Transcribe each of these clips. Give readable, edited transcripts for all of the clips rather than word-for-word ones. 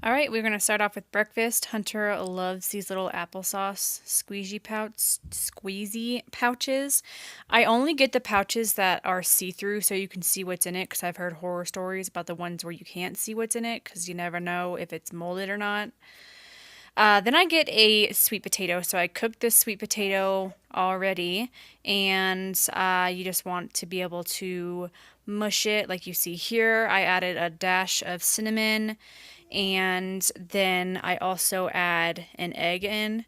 All right, we're going to start off with breakfast. Hunter loves these little applesauce squeezy pouches. I only get the pouches that are see-through so you can see what's in it because I've heard horror stories about the ones where you can't see what's in it because you never know if it's molded or not. Then I get a sweet potato. So I cooked this sweet potato already, and you just want to be able to mush it like you see here. I added a dash of cinnamon, and then I also add an egg in.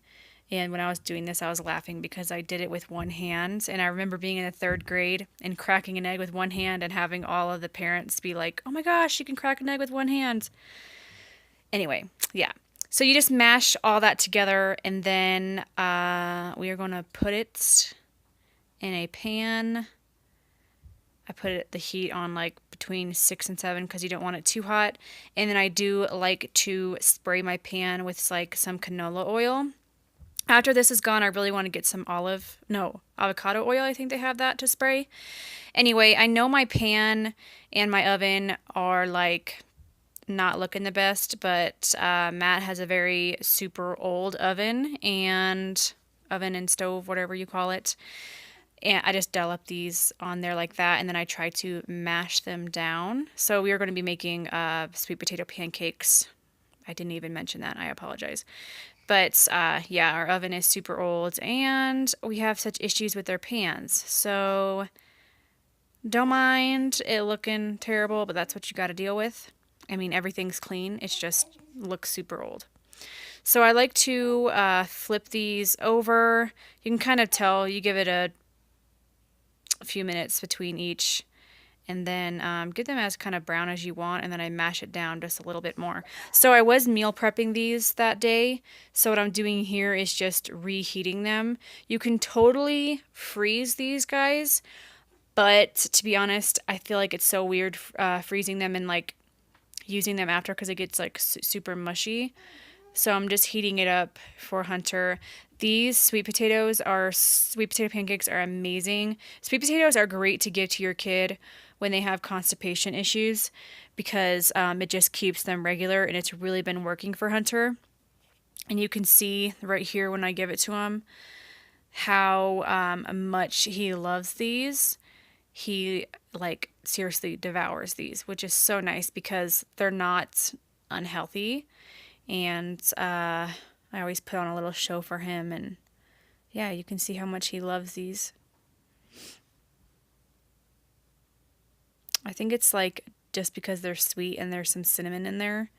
And when I was doing this, I was laughing because I did it with one hand. And I remember being in the third grade and cracking an egg with one hand and having all of the parents be like, oh my gosh, you can crack an egg with one hand. Anyway, yeah. So you just mash all that together, and then we are going to put it in a pan. I put the heat on like between 6 and 7 because you don't want it too hot. And then I do like to spray my pan with like some canola oil. After this is gone, I really want to get some avocado oil. I think they have that to spray. Anyway, I know my pan and my oven are like not looking the best, but Matt has a very super old oven and stove, whatever you call it. And I just dollop these on there like that, and then I try to mash them down. So we are going to be making sweet potato pancakes. I didn't even mention that. I apologize. But yeah, our oven is super old, and we have such issues with our pans. So don't mind it looking terrible, but that's what you got to deal with. I mean, everything's clean. It's just looks super old. So I like to flip these over. You can kind of tell. You give it a few minutes between each, and then get them as kind of brown as you want, and then I mash it down just a little bit more. So I was meal prepping these that day, so what I'm doing here is just reheating them. You can totally freeze these guys, but to be honest, I feel like it's so weird freezing them and like using them after because it gets like super mushy. So I'm just heating it up for Hunter. These sweet potato pancakes are amazing. Sweet potatoes are great to give to your kid when they have constipation issues because it just keeps them regular, and it's really been working for Hunter. And you can see right here when I give it to him how much he loves these. He like seriously devours these, which is so nice because they're not unhealthy. And I always put on a little show for him, and yeah, you can see how much he loves these. I think it's like just because they're sweet and there's some cinnamon in there.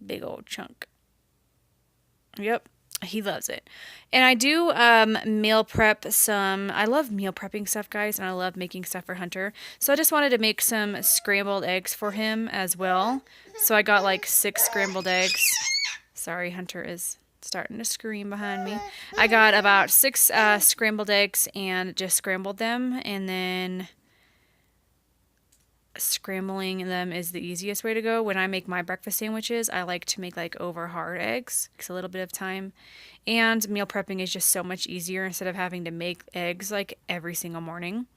Big old chunk. Yep. He loves it. And I do meal prep some. I love meal prepping stuff, guys, and I love making stuff for Hunter. So I just wanted to make some scrambled eggs for him as well. So I got like 6 scrambled eggs. Sorry, Hunter is starting to scream behind me. I got about 6 scrambled eggs and just scrambled them, and then scrambling them is the easiest way to go. When I make my breakfast sandwiches, I like to make like over hard eggs. Takes a little bit of time. And meal prepping is just so much easier instead of having to make eggs like every single morning.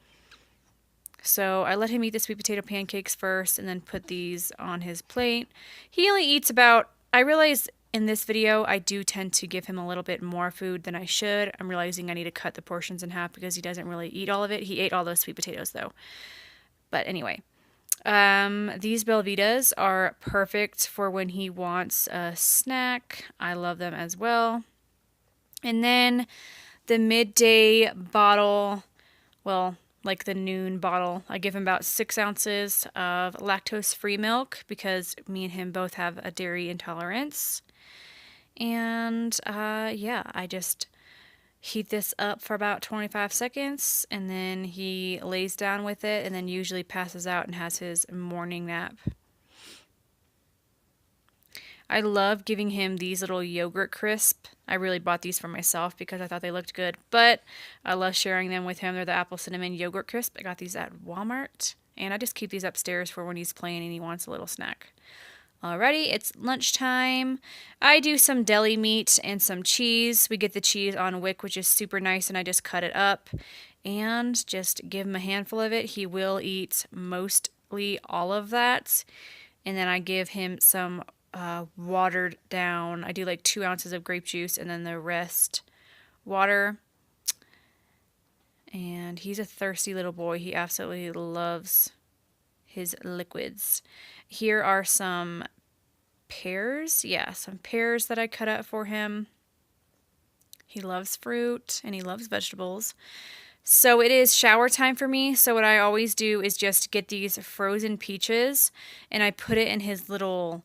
So I let him eat the sweet potato pancakes first and then put these on his plate. He only eats about, I realize in this video I do tend to give him a little bit more food than I should. I'm realizing I need to cut the portions in half because he doesn't really eat all of it. He ate all those sweet potatoes though. But anyway. These Belvitas are perfect for when he wants a snack. I love them as well. And then the midday bottle, well, like the noon bottle, I give him about 6 ounces of lactose-free milk because me and him both have a dairy intolerance. And yeah, I just heat this up for about 25 seconds, and then he lays down with it and then usually passes out and has his morning nap. I love giving him these little yogurt crisp. I really bought these for myself because I thought they looked good, but I love sharing them with him. They're the apple cinnamon yogurt crisp. I got these at Walmart, and I just keep these upstairs for when he's playing and he wants a little snack. Alrighty, it's lunchtime. I do some deli meat and some cheese. We get the cheese on wick, which is super nice, and I just cut it up and just give him a handful of it. He will eat mostly basically all of that. And then I give him some watered down, I do like 2 ounces of grape juice and then the rest water. And he's a thirsty little boy. He absolutely loves his liquids. Here are some pears. Yeah, some pears that I cut up for him. He loves fruit and he loves vegetables. So it is shower time for me. So what I always do is just get these frozen peaches and I put it in his little,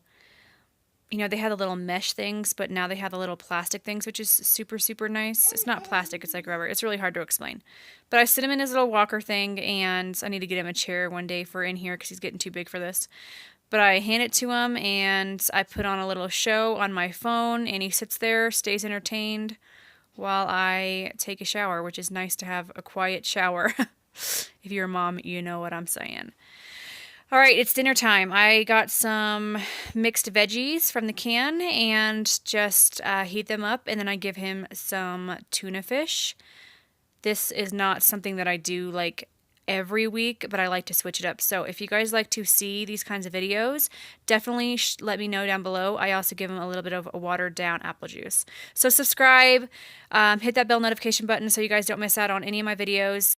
you know, they had the little mesh things, but now they have the little plastic things, which is super, super nice. It's not plastic, it's like rubber. It's really hard to explain. But I sit him in his little walker thing, and I need to get him a chair one day for in here because he's getting too big for this. But I hand it to him, and I put on a little show on my phone, and he sits there, stays entertained while I take a shower, which is nice to have a quiet shower. If you're a mom, you know what I'm saying. All right, it's dinner time. I got some mixed veggies from the can and just heat them up, and then I give him some tuna fish. This is not something that I do like every week, but I like to switch it up. So if you guys like to see these kinds of videos, definitely let me know down below. I also give them a little bit of a watered down apple juice. So subscribe, hit that bell notification button so you guys don't miss out on any of my videos.